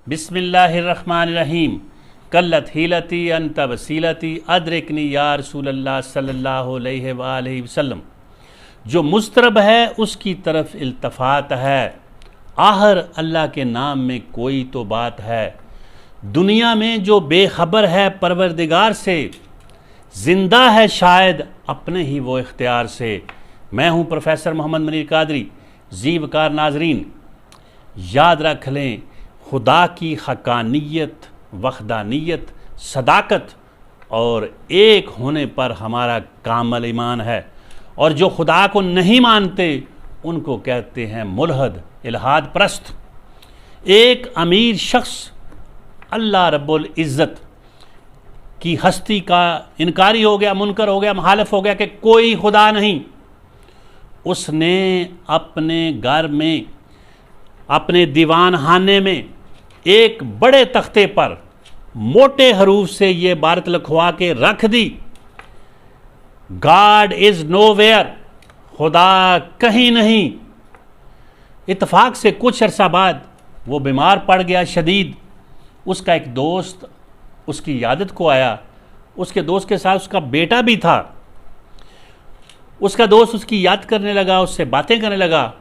बिस्मिल्लाहिर्रहमानिर्रहीम। कल्लत हीलती अंत वसीलती अदरिकनी या रसूलल्लाह सल्लल्लाहु अलैहि वालैहि वसल्लम। जो मुस्तरब है उसकी तरफ इल्तफात है, आहर अल्लाह के नाम में कोई तो बात है। दुनिया में जो बेखबर है परवरदिगार से, जिंदा है शायद अपने ही वो इख्तियार से। मैं हूँ प्रोफेसर मोहम्मद मनीर कादरी। जीवकार नाजरीन, याद रख लें, खुदा की हकानियत, वहदानियत, सदाकत और एक होने पर हमारा कामल ईमान है। और जो खुदा को नहीं मानते उनको कहते हैं मुल्हद, इल्हाद परस्त। एक अमीर शख्स अल्लाह रब्बुल इज़्ज़त की हस्ती का इनकारी हो गया, मुनकर हो गया, मुखालिफ हो गया कि कोई खुदा नहीं। उसने अपने घर में, अपने दीवान खाने में एक बड़े तख्ते पर मोटे हरूफ से ये बात लिखवा के रख दी, गॉड इज़ नोवेयर, खुदा कहीं नहीं। इत्तफाक से कुछ अरसा बाद वो बीमार पड़ गया शदीद। उसका एक दोस्त उसकी इयादत को आया। उसके दोस्त के साथ उसका बेटा भी था। उसका दोस्त उसकी याद करने लगा, उससे बातें करने लगा।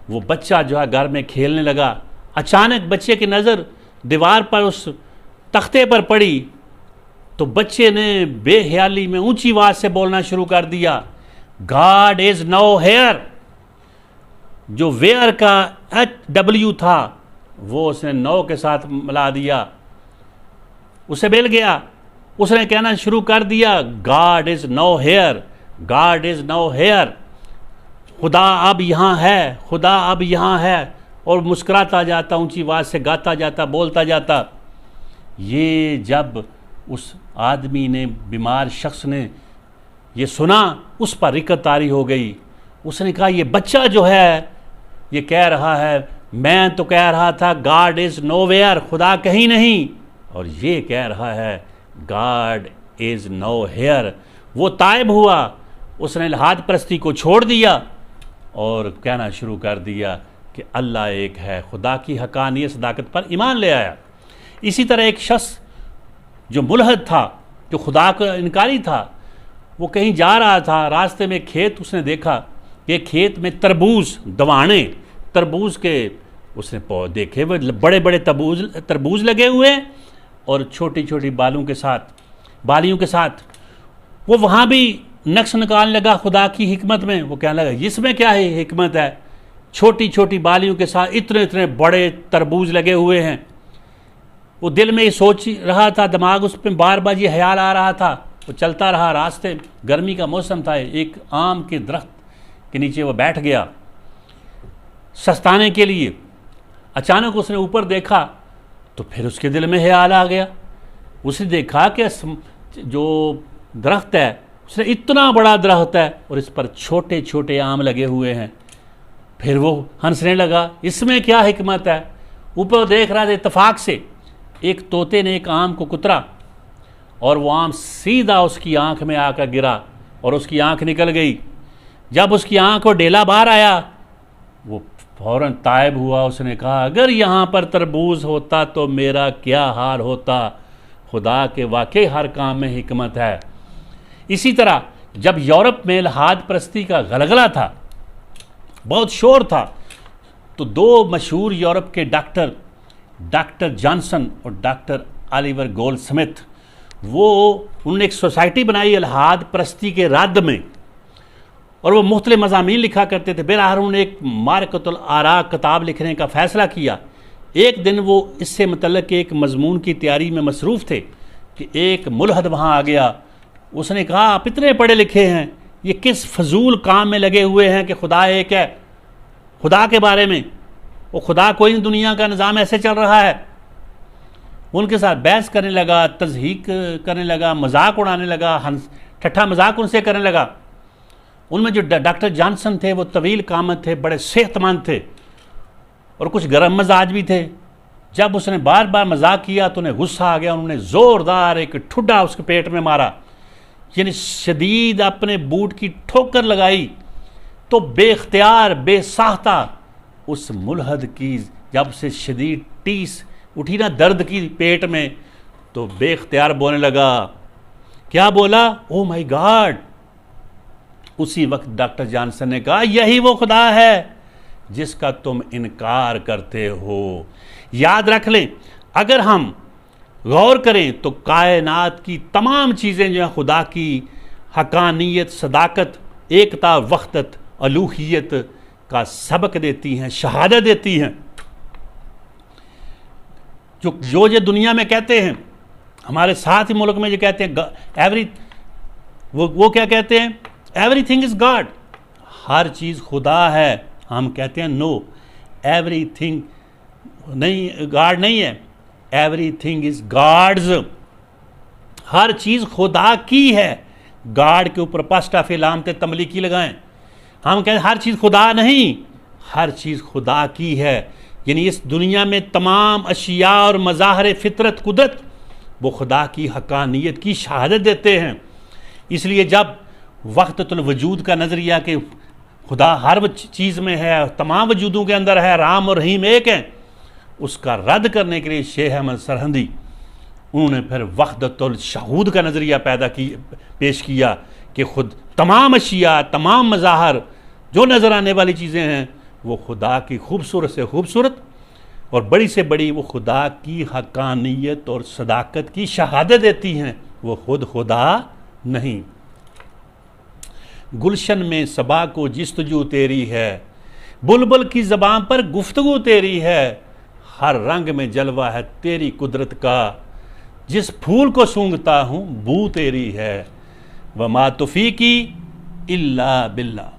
वो बच्चा जो है घर में खेलने लगा। अचानक बच्चे की नज़र दीवार पर उस तख्ते पर पड़ी तो बच्चे ने बेख्याली में ऊंची आवाज़ से बोलना शुरू कर दिया, गॉड इज़ नो हेयर। जो वेयर का HW था वो उसने नो के साथ मिला दिया। उसे मिल गया। उसने कहना शुरू कर दिया, God is no here, God is no here. खुदा अब यहाँ है, खुदा अब यहाँ है। और मुस्कुराता जाता, ऊंची आवाज़ से गाता जाता, बोलता जाता। ये जब उस आदमी ने, बीमार शख्स ने ये सुना, उस पर रिकत तारी हो गई। उसने कहा, ये बच्चा जो है ये कह रहा है, मैं तो कह रहा था गॉड इज़ नोवेयर, खुदा कहीं नहीं, और ये कह रहा है गॉड इज़ नो हेयर। वो ताइब हुआ। उसने इल्हाद परस्ती को छोड़ दिया और कहना शुरू कर दिया कि अल्लाह एक है। खुदा की हकानियत, सदाकत पर ईमान ले आया। इसी तरह एक शख्स जो मुल्हद था, जो खुदा का इनकारी था, वो कहीं जा रहा था, रास्ते में खेत उसने देखा कि खेत में तरबूज, दवाने तरबूज के उसने पौधे देखे। वो बड़े बड़े तरबूज लगे हुए और छोटी छोटी बालियों के साथ। वो वहाँ भी नक्श निकालने लगा खुदा की हिकमत में। वो कहने लगा, इसमें क्या है हिकमत है, छोटी छोटी बालियों के साथ इतने इतने बड़े तरबूज लगे हुए हैं। वो दिल में ये सोच रहा था, दिमाग उस पर बार बार ये ख्याल आ रहा था। वो चलता रहा। रास्ते, गर्मी का मौसम था। एक आम के दरख्त के नीचे वो बैठ गया सस्ताने के लिए। अचानक उसने ऊपर देखा तो फिर उसके दिल में ख्याल आ गया। उसने देखा कि जो दरख्त है, उसने इतना बड़ा दरख्त है और इस पर छोटे छोटे आम लगे हुए हैं। फिर वो हंसने लगा, इसमें क्या हिकमत है। ऊपर देख रहा था, इत्तफाक से एक तोते ने एक आम को कुतरा और वो आम सीधा उसकी आंख में आकर गिरा और उसकी आंख निकल गई। जब उसकी आंख को डेला बाहर आया, वो फौरन ताइब हुआ। उसने कहा, अगर यहाँ पर तरबूज होता तो मेरा क्या हाल होता। खुदा के वाकई हर काम में हिकमत है। इसी तरह जब यूरोप में इल्हाद परस्ती का गलगला था, बहुत शोर था, तो दो मशहूर यूरोप के डॉक्टर जॉनसन और डॉक्टर ऑलिवर गोल्डस्मिथ, उन्होंने एक सोसाइटी बनाई इल्हाद परस्ती के रद्द में, और वो मुख्तलिफ मज़ामीन लिखा करते थे। बहरहाल उन्होंने एक मारकतुल आरा किताब लिखने का फ़ैसला किया। एक दिन वो इससे मुतल्लिक़ एक मज़मून की तैयारी में मसरूफ़ थे कि एक मुल्हद वहाँ आ गया। उसने कहा, आप इतने पढ़े लिखे हैं, ये किस फजूल काम में लगे हुए हैं कि खुदा एक है। खुदा के बारे में, वो खुदा कोई नहीं, दुनिया का निज़ाम ऐसे चल रहा है। उनके साथ बहस करने लगा, तज़हीक करने लगा, मजाक उड़ाने लगा, ठट्ठा मजाक उनसे करने लगा। उनमें जो डॉक्टर जॉनसन थे वो तवील कामत थे, बड़े सेहतमंद थे और कुछ गर्म मजाज भी थे। जब उसने बार बार मजाक किया तो उन्हें गुस्सा आ गया। उन्होंने ज़ोरदार एक ठुड्डा उसके पेट में मारा, यानी शदीद अपने बूट की ठोकर लगाई। तो बेख्तियार, बेसाख्ता उस मुल्हद की जब से शदीद टीस उठी ना दर्द की पेट में, तो बेख्तियार बोलने लगा। क्या बोला? Oh my God. उसी वक्त डॉक्टर जॉनसन ने कहा, यही वो खुदा है जिसका तुम इनकार करते हो। याद रख लें, अगर हम गौर करें तो कायनात की तमाम चीज़ें जो हैं खुदा की हकानियत, सदाकत, एकता, वख्तत, अलूहियत का सबक देती हैं, शहादत देती हैं। जो ये दुनिया में कहते हैं, हमारे साथ ही मुल्क में जो कहते हैं वो क्या कहते हैं? एवरीथिंग इज गॉड, हर चीज़ खुदा है। हम कहते हैं नो, एवरीथिंग नहीं, गॉड नहीं है, एवरीथिंग इज गॉड्स। हर चीज़ खुदा की है। गॉड के ऊपर पास्टा फिलामते तमलीकी लगाएं। हम कहते हैं हर चीज़ खुदा नहीं, हर चीज़ खुदा की है। यानी इस दुनिया में तमाम अशिया और मज़ाहर फितरत, कुदरत, वो खुदा की हकानियत की शहादत देते हैं। इसलिए जब वक़्तुल वजूद का नज़रिया कि खुदा हर चीज़ में है, तमाम वजूदों के अंदर है, राम और रहीम एक हैं, उसका रद्द करने के लिए शेख अहमद सरहंदी उन्होंने फिर वहदतुल शहूद का नज़रिया पेश किया कि खुद तमाम अशिया, तमाम मज़ाहर जो नज़र आने वाली चीज़ें हैं वो खुदा की खूबसूरत से खूबसूरत और बड़ी से बड़ी वो खुदा की हकानियत और सदाकत की शहादत देती हैं, वो खुद खुदा नहीं। गुलशन में सबा को जिस्तजू तेरी है, बुलबुल की ज़बान पर गुफ्तगू तेरी है, हर रंग में जलवा है तेरी कुदरत का, जिस फूल को सूंघता हूँ बू तेरी है, वमा तुफ़ीकी इल्ला बिल्ला।